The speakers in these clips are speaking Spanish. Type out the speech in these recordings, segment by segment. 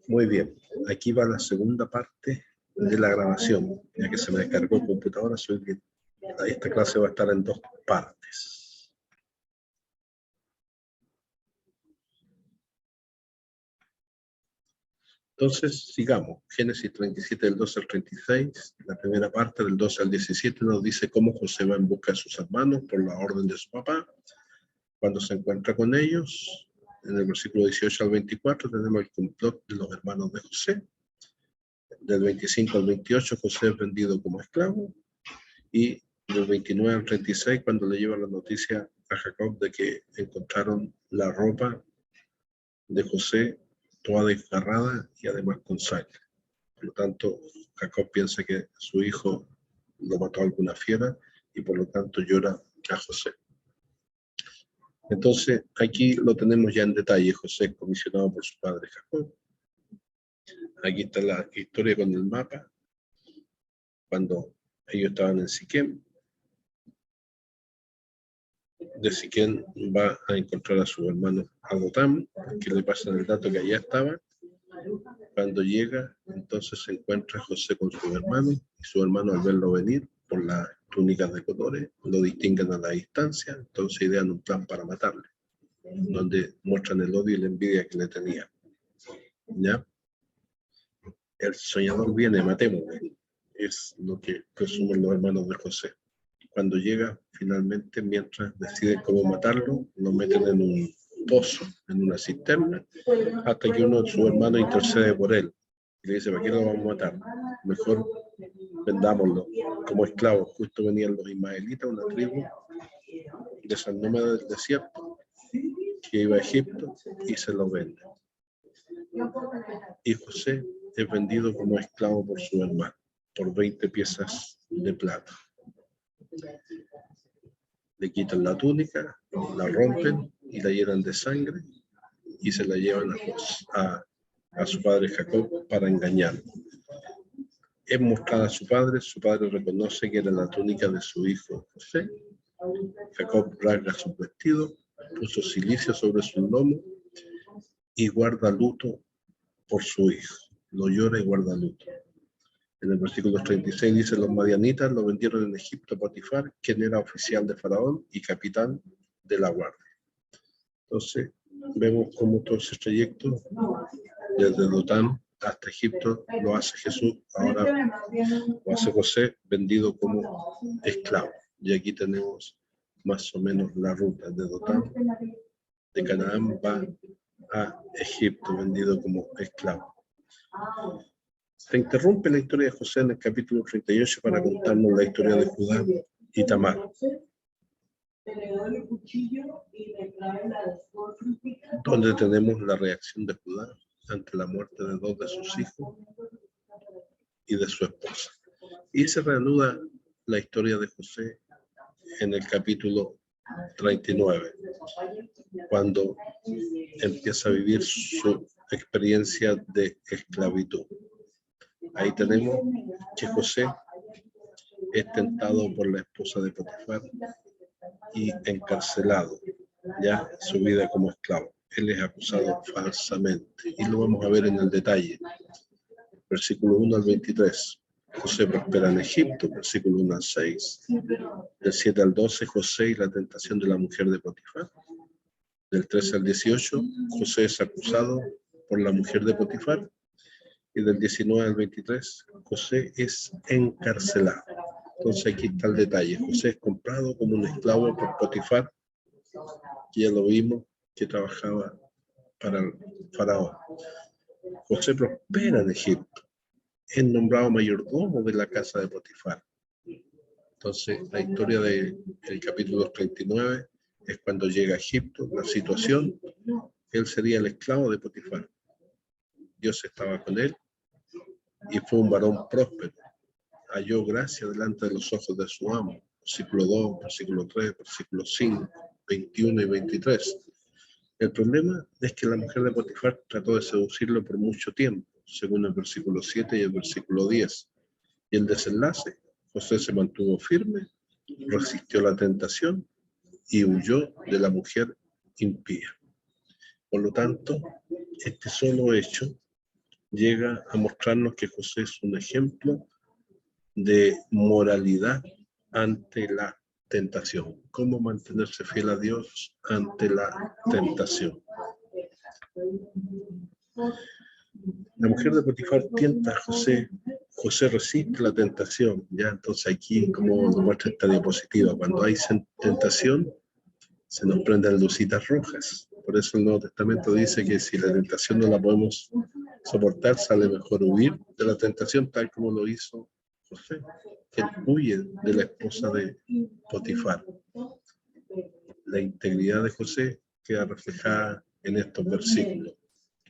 Muy bien, aquí va la segunda parte de la grabación, ya que se me descargó el computador, esta clase va a estar en 2 partes. Entonces, sigamos. Génesis 37, del 12 al 36, la primera parte del 12 al 17 nos dice cómo José va en busca de sus hermanos por la orden de su papá. Cuando se encuentra con ellos, en el versículo 18 al 24 tenemos el complot de los hermanos de José. Del 25 al 28 José es vendido como esclavo. Y del 29 al 36 cuando le lleva la noticia a Jacob de que encontraron la ropa de José toda desgarrada y además con sangre. Por lo tanto, Jacob piensa que su hijo lo mató alguna fiera y por lo tanto llora a José. Entonces, aquí lo tenemos ya en detalle. José es comisionado por su padre Jacob. Aquí está la historia con el mapa. Cuando ellos estaban en Siquem, de Siquem va a encontrar a su hermano Adotam, que le pasan el dato que allá estaba. Cuando llega, entonces se encuentra José con su hermano, y su hermano al verlo venir por las túnicas de colores, lo distinguen a la distancia, entonces idean un plan para matarle, donde muestran el odio y la envidia que le tenía. ¿Ya? El soñador viene, matémoslo. Es lo que presumen los hermanos de José. Cuando llega, finalmente, mientras deciden cómo matarlo, lo meten en un pozo, en una cisterna, hasta que uno de sus hermanos intercede por él. Y le dice, ¿para qué lo vamos a matar? Mejor vendámoslo como esclavo. Justo venían los ismaelitas, una tribu de esas nómadas del desierto, que iba a Egipto y se lo vende. Y José es vendido como esclavo por su hermano, por 20 piezas de plata. Le quitan la túnica, la rompen y la llenan de sangre y se la llevan a su padre Jacob para engañarlo. Es mostrada a su padre reconoce que era la túnica de su hijo José. Jacob rasga su vestido, puso cilicio sobre su lomo y guarda luto por su hijo. Lo llora y guarda luto. En el versículo 36 dice, los madianitas lo vendieron en Egipto a Potifar, quien era oficial de Faraón y capitán de la guardia. Entonces, vemos cómo todo ese trayecto, desde Dotán hasta Egipto, lo hace Jesús, ahora lo hace José, vendido como esclavo. Y aquí tenemos más o menos la ruta de Dotán, de Canaán va a Egipto, vendido como esclavo. Se interrumpe la historia de José en el capítulo 38 para contarnos la historia de Judá y Tamar, donde tenemos la reacción de Judá ante la muerte de 2 de sus hijos y de su esposa. Y se reanuda la historia de José en el capítulo 39, cuando empieza a vivir su experiencia de esclavitud. Ahí tenemos que José es tentado por la esposa de Potifar y encarcelado, ya su vida como esclavo. Él es acusado falsamente y lo vamos a ver en el detalle. Versículo 1 al 23. José prospera en Egipto, versículo 1 al 6. Del 7 al 12, José y la tentación de la mujer de Potifar. Del 13 al 18, José es acusado por la mujer de Potifar. Y del 19 al 23, José es encarcelado. Entonces aquí está el detalle. José es comprado como un esclavo por Potifar, que ya lo vimos, que trabajaba para el faraón. José prospera en Egipto. Es nombrado mayordomo de la casa de Potifar. Entonces la historia del capítulo 39 es cuando llega a Egipto, la situación, él sería el esclavo de Potifar. Dios estaba con él y fue un varón próspero. Halló gracia delante de los ojos de su amo. Versículo 2, versículo 3, versículo 5, 21 y 23. El problema es que la mujer de Potifar trató de seducirlo por mucho tiempo, según el versículo 7 y el versículo 10. Y el desenlace, José se mantuvo firme, resistió la tentación y huyó de la mujer impía. Por lo tanto, este solo hecho llega a mostrarnos que José es un ejemplo de moralidad ante la tentación. Cómo mantenerse fiel a Dios ante la tentación. La mujer de Potifar tienta a José. José resiste la tentación. Ya, entonces aquí, como nos muestra esta diapositiva, cuando hay tentación, se nos prenden lucitas rojas. Por eso el Nuevo Testamento dice que si la tentación no la podemos soportar, sale mejor huir de la tentación, tal como lo hizo José, que huye de la esposa de Potifar. La integridad de José queda reflejada en estos versículos,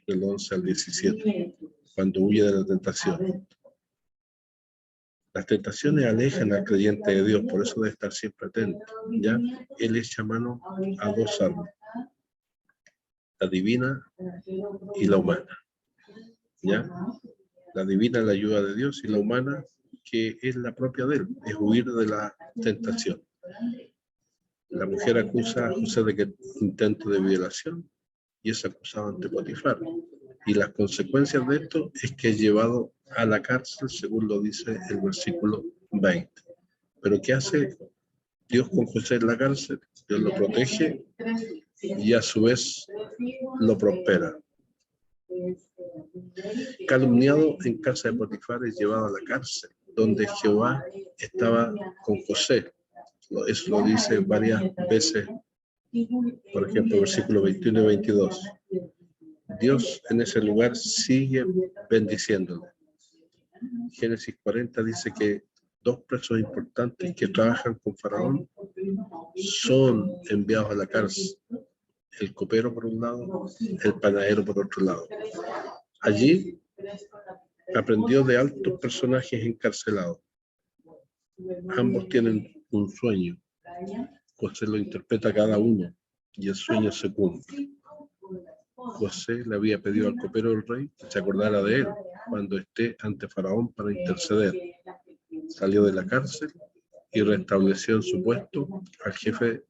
del 11 al 17, cuando huye de la tentación. Las tentaciones alejan al creyente de Dios, por eso debe estar siempre atento. ¿Ya? Él echa mano a dos armas, la divina y la humana. ¿Ya? La divina es la ayuda de Dios y la humana, que es la propia de él, es huir de la tentación. La mujer acusa a José de que intento de violación y es acusado ante Potifar. Y las consecuencias de esto es que es llevado a la cárcel, según lo dice el versículo 20. Pero ¿qué hace Dios con José en la cárcel? Dios lo protege y a su vez lo prospera. Calumniado en casa de Potifar, es llevado a la cárcel, donde Jehová estaba con José. Eso lo dice varias veces, por ejemplo, versículos 21 y 22. Dios en ese lugar sigue bendiciéndole. Génesis 40 dice que dos presos importantes que trabajan con Faraón son enviados a la cárcel. El copero por un lado, el panadero por otro lado. Allí aprendió de altos personajes encarcelados. Ambos tienen un sueño. José lo interpreta cada uno y el sueño se cumple. José le había pedido al copero del rey que se acordara de él cuando esté ante Faraón para interceder. Salió de la cárcel y restableció en su puesto. Al jefe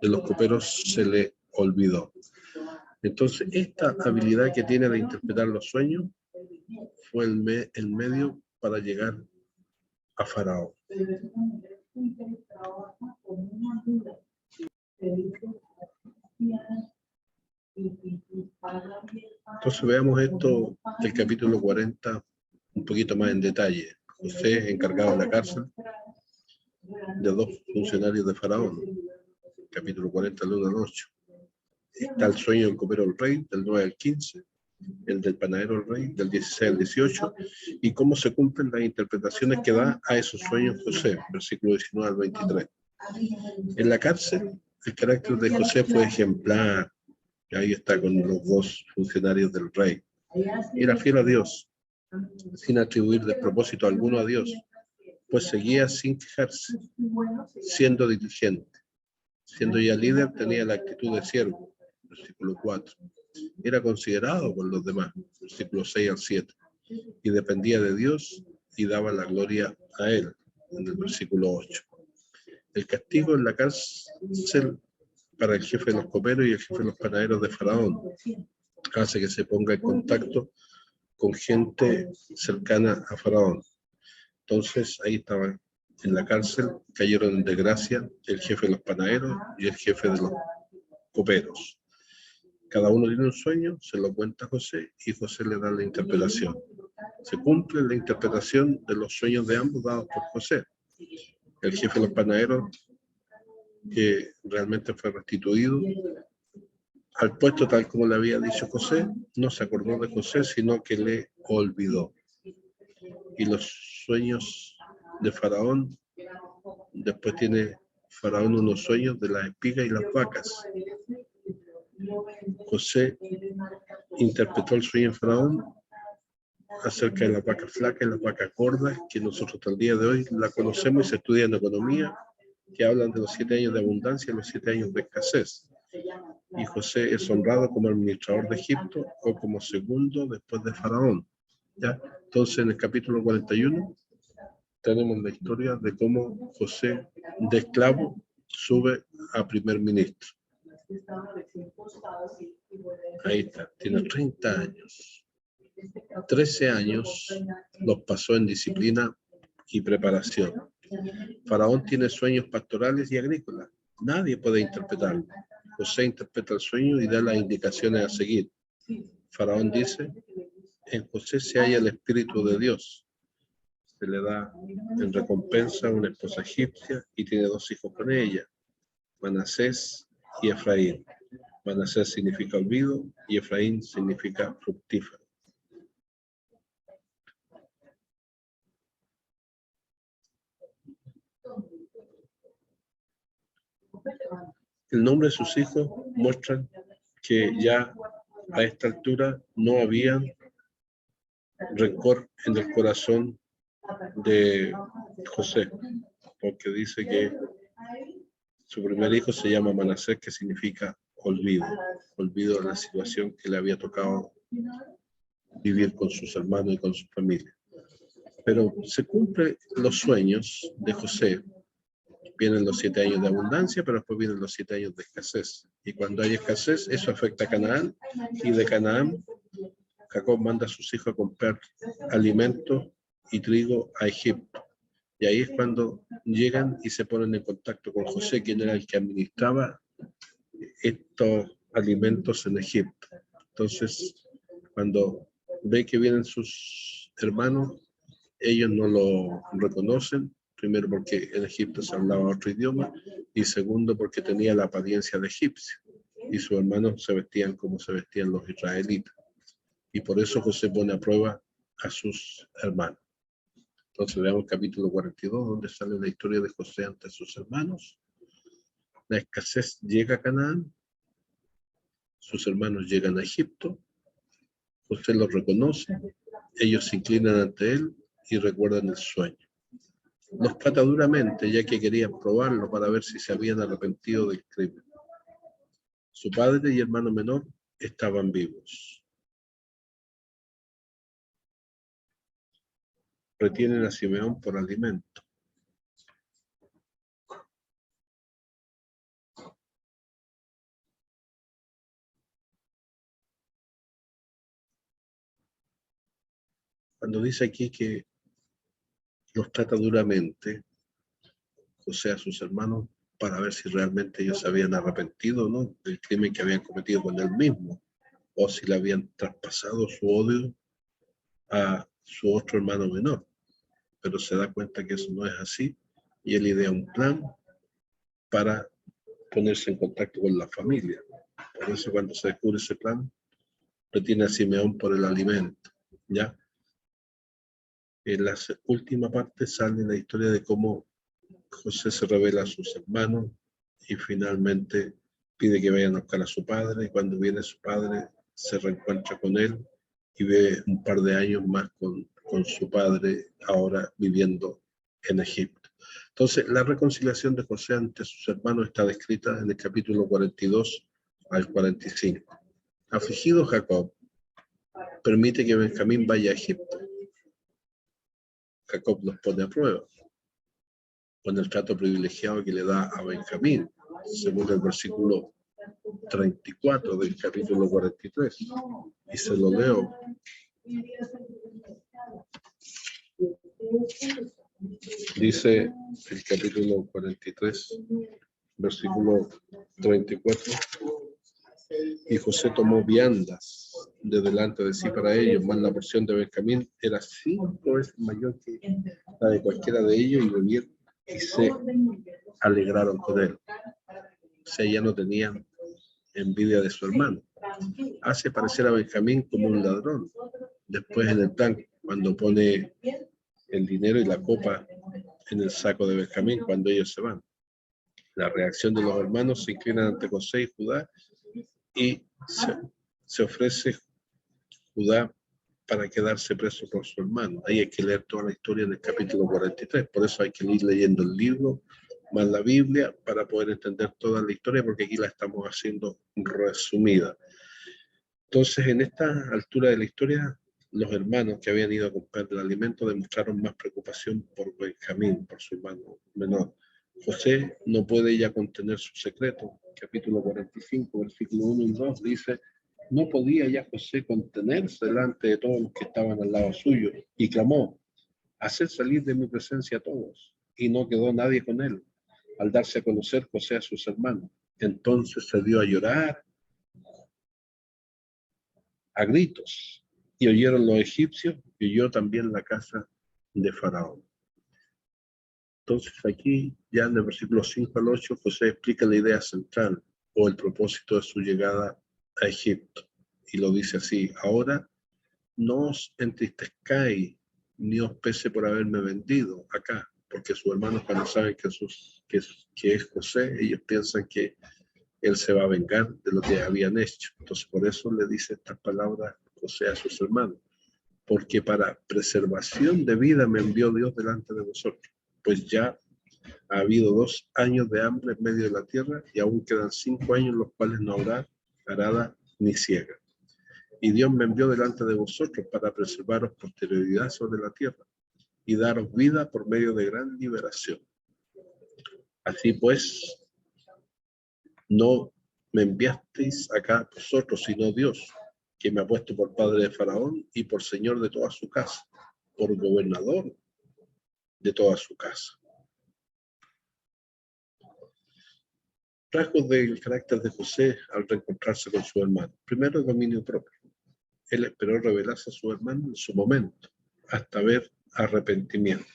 de los coperos se le olvidó. Entonces, esta habilidad que tiene de interpretar los sueños fue el medio para llegar a Faraón. Entonces veamos esto del capítulo 40 un poquito más en detalle. José es encargado de la cárcel de dos funcionarios de Faraón, capítulo 40 del 1 al 8. Está el sueño del copero del rey, del 9 al 15, el del panadero del rey, del 16 al 18, y cómo se cumplen las interpretaciones que da a esos sueños José, versículo 19 al 23. En la cárcel, el carácter de José fue ejemplar. Ahí está con los dos funcionarios del rey. Era fiel a Dios, sin atribuir despropósito alguno a Dios, pues seguía sin quejarse, siendo diligente. Siendo ya líder, tenía la actitud de siervo, versículo 4. Era considerado por los demás, versículo 6 al 7. Y dependía de Dios y daba la gloria a él, en el versículo 8. El castigo en la cárcel para el jefe de los coperos y el jefe de los panaderos de Faraón hace que se ponga en contacto con gente cercana a Faraón. Entonces ahí estaban en la cárcel, cayeron en desgracia el jefe de los panaderos y el jefe de los coperos. Cada uno tiene un sueño, se lo cuenta a José y José le da la interpretación. Se cumple la interpretación de los sueños de ambos dados por José. El jefe de los panaderos, que realmente fue restituido al puesto tal como le había dicho José, no se acordó de José, sino que le olvidó. Y los sueños de Faraón, después tiene Faraón unos sueños de las espigas y las vacas. José interpretó el sueño de Faraón acerca de las vacas flacas y las vacas gordas, que nosotros hasta el día de hoy la conocemos y se estudia en economía, que hablan de los 7 años de abundancia y los 7 años de escasez. Y José es honrado como administrador de Egipto o como segundo después de Faraón. ¿Ya? Entonces, en el capítulo 41 tenemos la historia de cómo José, de esclavo, sube a primer ministro. Ahí está, tiene 30 años. 13 años los pasó en disciplina y preparación. Faraón tiene sueños pastorales y agrícolas. Nadie puede interpretarlo. José interpreta el sueño y da las indicaciones a seguir. Faraón dice, en José se halla el Espíritu de Dios. Se le da en recompensa una esposa egipcia y tiene 2 hijos con ella, Manasés y Efraín. Manasés significa olvido y Efraín significa fructífero. El nombre de sus hijos muestran que ya a esta altura no había rencor en el corazón de José, porque dice que su primer hijo se llama Manasés, que significa olvido de la situación que le había tocado vivir con sus hermanos y con su familia. Pero se cumplen los sueños de José. Vienen los 7 años de abundancia, pero después vienen los 7 años de escasez. Y cuando hay escasez, eso afecta a Canaán, y de Canaán, Jacob manda a sus hijos a comprar alimentos y trigo a Egipto. Y ahí es cuando llegan y se ponen en contacto con José, quien era el que administraba estos alimentos en Egipto. Entonces, cuando ve que vienen sus hermanos, ellos no lo reconocen, primero porque en Egipto se hablaba otro idioma, y segundo porque tenía la apariencia de egipcio, y sus hermanos se vestían como se vestían los israelitas. Y por eso José pone a prueba a sus hermanos. Entonces veamos el capítulo 42, donde sale la historia de José ante sus hermanos. La escasez llega a Canaán, sus hermanos llegan a Egipto, José los reconoce, ellos se inclinan ante él y recuerdan el sueño. Los trata duramente, ya que querían probarlo para ver si se habían arrepentido del crimen. Su padre y hermano menor estaban vivos. Retienen a Simeón por alimento. Cuando dice aquí que los trata duramente, José a sus hermanos, para ver si realmente ellos se habían arrepentido, ¿no?, del crimen que habían cometido con él mismo, o si le habían traspasado su odio a su otro hermano menor. Pero se da cuenta que eso no es así, y él idea un plan para ponerse en contacto con la familia. Por eso cuando se descubre ese plan, retiene a Simeón por el alimento, ¿ya? En la última parte sale la historia de cómo José se revela a sus hermanos y finalmente pide que vayan a buscar a su padre, y cuando viene su padre se reencuentra con él y ve un par de años más con su padre, ahora viviendo en Egipto. Entonces, la reconciliación de José ante sus hermanos está descrita en el capítulo 42 al 45. Afligido Jacob permite que Benjamín vaya a Egipto. Jacob los pone a prueba con el trato privilegiado que le da a Benjamín, según el versículo 34 del capítulo 43. Y se lo leo. Dice el capítulo 43, versículo 34. Y José tomó viandas de delante de sí para ellos, más la porción de Benjamín era 5 veces mayor que la de cualquiera de ellos, y bebieron y se alegraron con él. O sea, ya no tenían envidia de su hermano. Hace parecer a Benjamín como un ladrón. Después en el plan, cuando pone el dinero y la copa en el saco de Benjamín, cuando ellos se van. La reacción de los hermanos: se inclinan ante José y Judá, y se ofrece Judá para quedarse preso por su hermano. Ahí hay que leer toda la historia en el capítulo 43, por eso hay que ir leyendo el libro más la Biblia para poder entender toda la historia, porque aquí la estamos haciendo resumida. Entonces, en esta altura de la historia, los hermanos que habían ido a comprar el alimento demostraron más preocupación por Benjamín, por su hermano menor. José no puede ya contener su secreto. Capítulo 45, versículo 1 y 2 dice: No podía ya José contenerse delante de todos los que estaban al lado suyo y clamó: haced salir de mi presencia a todos. Y no quedó nadie con él, al darse a conocer José a sus hermanos. Entonces se dio a llorar a gritos, y oyeron los egipcios, y oyó también la casa de Faraón. Entonces aquí, ya en el versículo 5 al 8, José explica la idea central o el propósito de su llegada a Egipto. Y lo dice así: ahora no os entristezcáis, ni os pese por haberme vendido acá, porque sus hermanos, cuando saben que es José, ellos piensan que él se va a vengar de lo que habían hecho. Entonces por eso le dice estas palabras José a sus hermanos: porque para preservación de vida me envió Dios delante de vosotros, pues ya ha habido 2 años de hambre en medio de la tierra, y aún quedan 5 años en los cuales no habrá arada ni siega. Y Dios me envió delante de vosotros para preservaros posterioridad sobre la tierra y daros vida por medio de gran liberación. Así pues, no me enviasteis acá vosotros, sino Dios, que me ha puesto por padre de Faraón y por señor de toda su casa, por gobernador de toda su casa. Rasgos del carácter de José al reencontrarse con su hermano. Primero, dominio propio. Él esperó revelarse a su hermano en su momento, hasta ver arrepentimiento.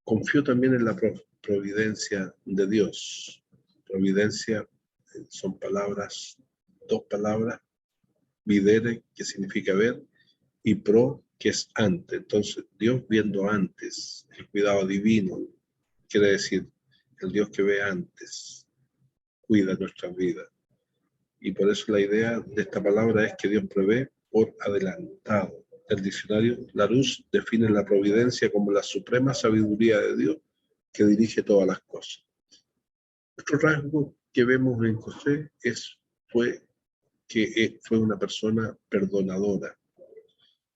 Confió también en la providencia de Dios. Providencia son palabras, 2 palabras: videre, que significa ver, y pro, que es antes. Entonces, Dios viendo antes, el cuidado divino, quiere decir el Dios que ve antes, cuida nuestras vidas. Y por eso la idea de esta palabra es que Dios prevé por adelantado. El diccionario Larousse define la providencia como la suprema sabiduría de Dios que dirige todas las cosas. Otro rasgo que vemos en José fue que fue una persona perdonadora.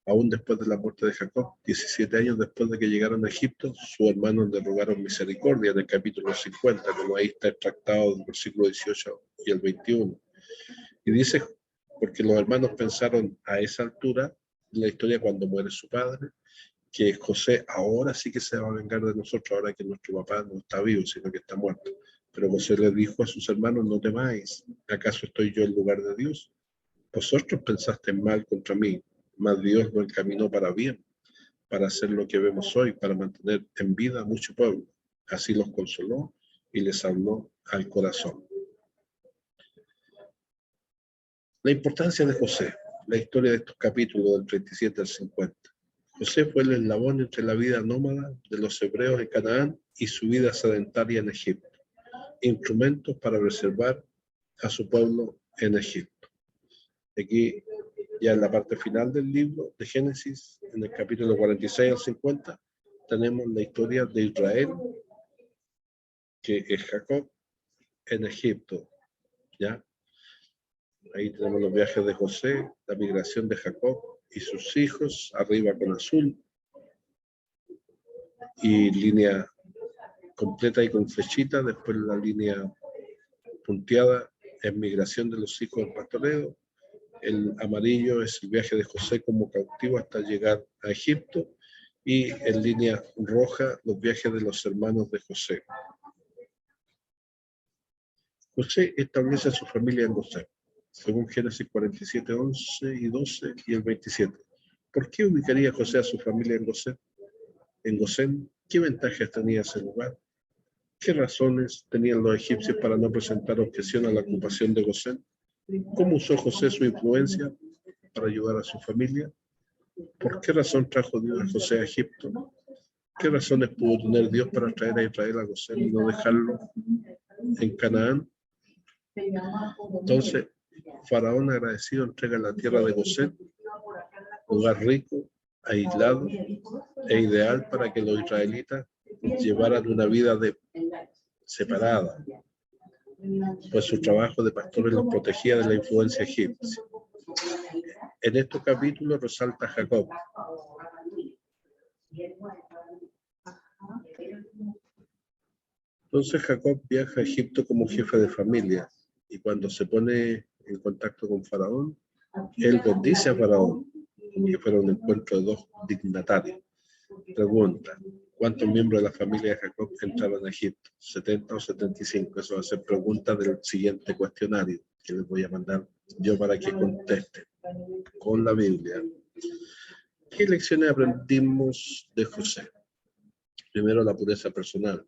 Aún después de la muerte de Jacob, 17 años después de que llegaron a Egipto, sus hermanos le rogaron misericordia en el capítulo 50, como ahí está extractado del versículo 18 y el 21. Y dice, porque los hermanos pensaron a esa altura de la historia, cuando muere su padre, que José ahora sí que se va a vengar de nosotros, ahora que nuestro papá no está vivo, sino que está muerto. Pero José le dijo a sus hermanos: no temáis, ¿acaso estoy yo en lugar de Dios? Vosotros pensaste mal contra mí, mas Dios lo encaminó para bien, para hacer lo que vemos hoy, para mantener en vida a mucho pueblo. Así los consoló y les habló al corazón. La importancia de José, la historia de estos capítulos del 37 al 50. José fue el eslabón entre la vida nómada de los hebreos en Canaán y su vida sedentaria en Egipto, instrumentos para preservar a su pueblo en Egipto. Aquí, ya en la parte final del libro de Génesis, en el capítulo 46 al 50, tenemos la historia de Israel, que es Jacob, en Egipto, ¿ya? Ahí tenemos los viajes de José, la migración de Jacob y sus hijos, arriba con azul, y línea completa y con flechita, después la línea punteada es migración de los hijos del pastoreo, el amarillo es el viaje de José como cautivo hasta llegar a Egipto, y en línea roja los viajes de los hermanos de José. José establece a su familia en Gosén, según Génesis 47, 11 y 12 y el 27. ¿Por qué ubicaría José a su familia en Gosén? En Gosén, ¿qué ventajas tenía ese lugar? ¿Qué razones tenían los egipcios para no presentar objeción a la ocupación de Gosén? ¿Cómo usó José su influencia para ayudar a su familia? ¿Por qué razón trajo Dios a José a Egipto? ¿Qué razones pudo tener Dios para traer a Israel a Gosén y no dejarlo en Canaán? Entonces, Faraón, agradecido, entrega la tierra de Gosén, lugar rico, aislado e ideal para que los israelitas llevaran una vida separada, pues su trabajo de pastores los protegía de la influencia egipcia. En estos capítulos resalta Jacob. Entonces Jacob viaja a Egipto como jefe de familia Y cuando se pone en contacto con Faraón, él bendice a Faraón, que fuera un encuentro de dos dignatarios. Pregunta, ¿cuántos miembros de la familia de Jacob entraron a Egipto? ¿70 o 75? Eso va a ser pregunta del siguiente cuestionario que les voy a mandar yo para que contesten con la Biblia. ¿Qué lecciones aprendimos de José? Primero, la pureza personal.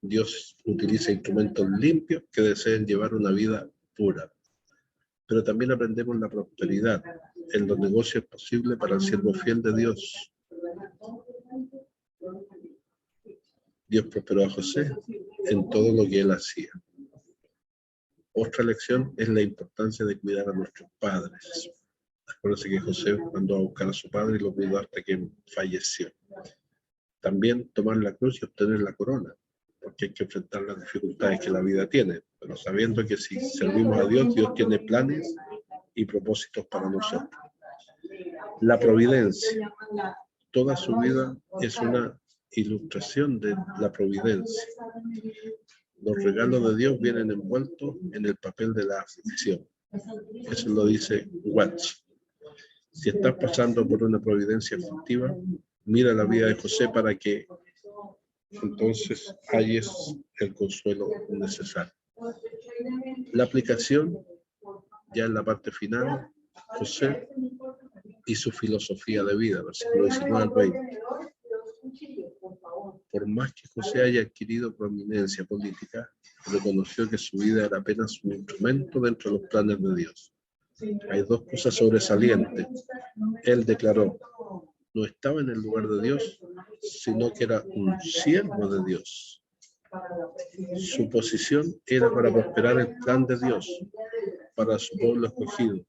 Dios utiliza instrumentos limpios que deseen llevar una vida pura. Pero también aprendemos la prosperidad. En los negocios es posible para el siervo fiel de Dios. Dios prosperó a José en todo lo que él hacía. Otra lección es la importancia de cuidar a nuestros padres. Acuérdense que José mandó a buscar a su padre y lo cuidó hasta que falleció. También tomar la cruz y obtener la corona, porque hay que enfrentar las dificultades que la vida tiene, pero sabiendo que si servimos a Dios, Dios tiene planes y propósitos para nosotros. La providencia. Toda su vida es una ilustración de la providencia. Los regalos de Dios vienen envueltos en el papel de la aflicción. Eso lo dice Watts. Si estás pasando por una providencia aflictiva, mira la vida de José para que entonces halles el consuelo necesario. La aplicación, ya en la parte final, José y su filosofía de vida, versículo 19 al 20. Por más que José haya adquirido prominencia política, reconoció que su vida era apenas un instrumento dentro de los planes de Dios. Hay dos cosas sobresalientes. Él declaró, no estaba en el lugar de Dios, sino que era un siervo de Dios. Su posición era para prosperar el plan de Dios, para su pueblo escogido.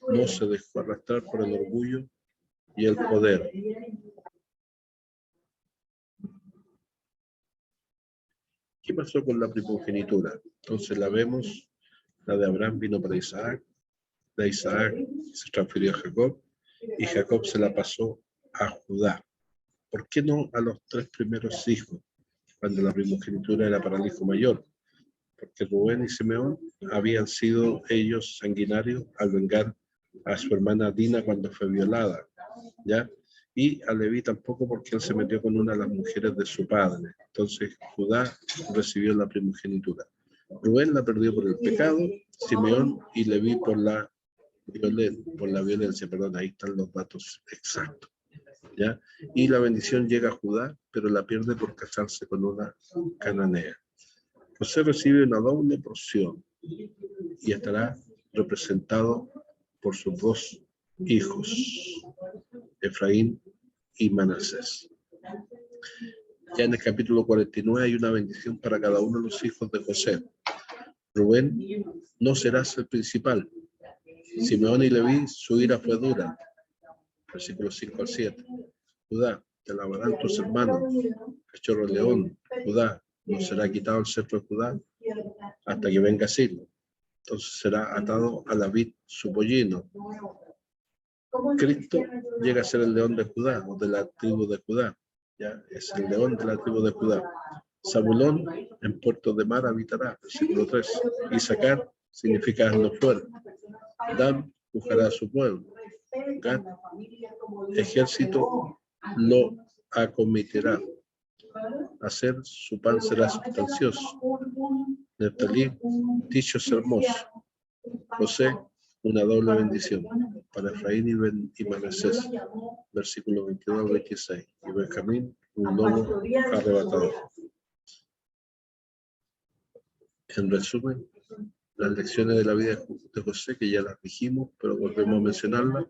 No se dejó arrastrar por el orgullo y el poder. ¿Qué pasó con la primogenitura? Entonces la vemos, la de Abraham vino para Isaac, de Isaac se transfirió a Jacob y Jacob se la pasó a Judá. ¿Por qué no a los tres primeros hijos, cuando la primogenitura era para el hijo mayor? Porque Rubén y Simeón habían sido ellos sanguinarios al vengar a su hermana Dina cuando fue violada, ¿ya? Y a Leví tampoco, porque él se metió con una de las mujeres de su padre. Entonces Judá recibió la primogenitura. Rubén la perdió por el pecado, Simeón y Leví por la violencia, perdón, ahí están los datos exactos, ¿ya? Y la bendición llega a Judá, pero la pierde por casarse con una cananea. José recibe una doble porción y estará representado por sus dos hijos, Efraín y Manasés. Ya en el capítulo 49 hay una bendición para cada uno de los hijos de José. Rubén, no serás el principal. Simeón y Leví, su ira fue dura. Versículos 5 al 7. Judá, te alabarán tus hermanos. Cachorro león, Judá, no será quitado el cetro de Judá hasta que venga Silo. Entonces será atado a la vid su pollino. Cristo llega a ser el león de Judá, o de la tribu de Judá. Ya es el león de la tribu de Judá. Zabulón en puerto de mar habitará, versículo 3. Isaacar significa hazlo fuerte. Dan juzgará a su pueblo. Gad, ejército lo acometerá. Hacer su pan será sustancioso. Neftalí, dichos hermosos. José, una doble bendición para Efraín y Manasés, versículo 22 al 26. Y Benjamín, un lobo arrebatador. En resumen, las lecciones de la vida de José, que ya las dijimos, pero volvemos a mencionarlas: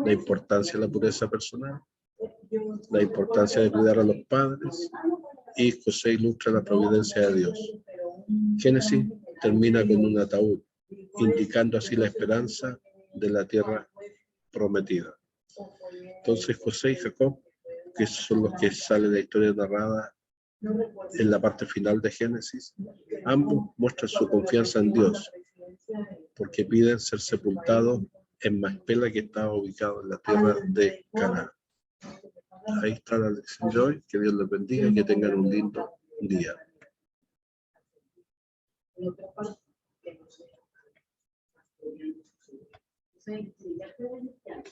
la importancia de la pureza personal, la importancia de cuidar a los padres, y José ilustra la providencia de Dios. Génesis termina con un ataúd, indicando así la esperanza de la tierra prometida. Entonces José y Jacob, que son los que sale de la historia narrada en la parte final de Génesis, ambos muestran su confianza en Dios, porque piden ser sepultados en Macpela, que estaba ubicado en la tierra de Canaán. Ahí está la lección de hoy. Que Dios les bendiga y que tengan un lindo día.